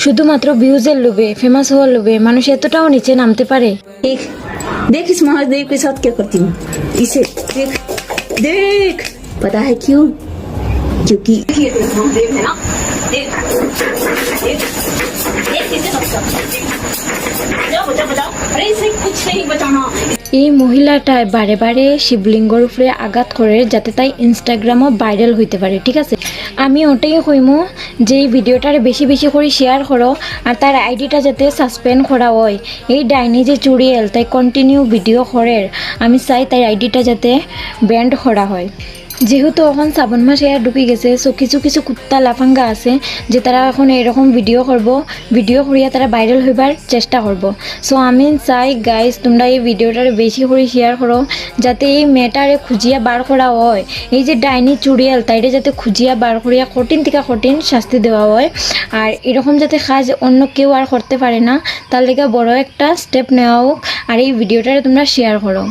শুধুমাত্র ভিউজের লোভে, ফেমাস হওয়ার লোভে মানুষ এতটাও নিচে নামতে পারে? देख देख इस महादेव के साथ क्या करती हूँ। इसे देख देख, पता है क्यों? क्योंकि ये महादेव है ना। देख देख देख कैसे बचाओ बचाओ बचाओ। अरे इसे कुछ नहीं बचाना। এই মহিলাটায় বারে বারে শিবলিঙ্গর উপরে আঘাত করে যাতে তাই ইনস্টাগ্রামও ভাইরাল হইতে পারে, ঠিক আছে? আমি ওটাই কইমু যে এই ভিডিওটার বেশি বেশি করে শেয়ার করো আর তার আইডিটা যাতে সাসপেন্ড করা হয়। এই ডাইনি যে চুড়িয়েল তাই কন্টিনিউ ভিডিও করে, আমি চাই তাই আইডিটা যাতে ব্যান্ড করা হয়। যেহেতু এখন শ্রাবণ মাস এর ঢুকে গেছে, সো কিছু কিছু কুত্তা লাফাঙ্গা আছে যে তারা এখন এরকম ভিডিও করব, ভিডিও করিয়া তারা ভাইরাল হইবার চেষ্টা করব। সো আমি চাই গাইজ তোমরা এই ভিডিওটার বেশি করে শেয়ার করো যাতে এই মেয়েটারে খুঁজিয়া বার করা হয়। এই যে ডাইনি চুড়িয়াল তাইরে যাতে খুঁজিয়া বার করিয়া কঠিন থেকে কঠিন শাস্তি দেওয়া হয়, আর এরকম যাতে কাজ অন্য কেউ আর করতে পারে না, তার লেগে বড় একটা স্টেপ নেওয়া হোক। আর এই ভিডিওটারে তোমরা শেয়ার করো।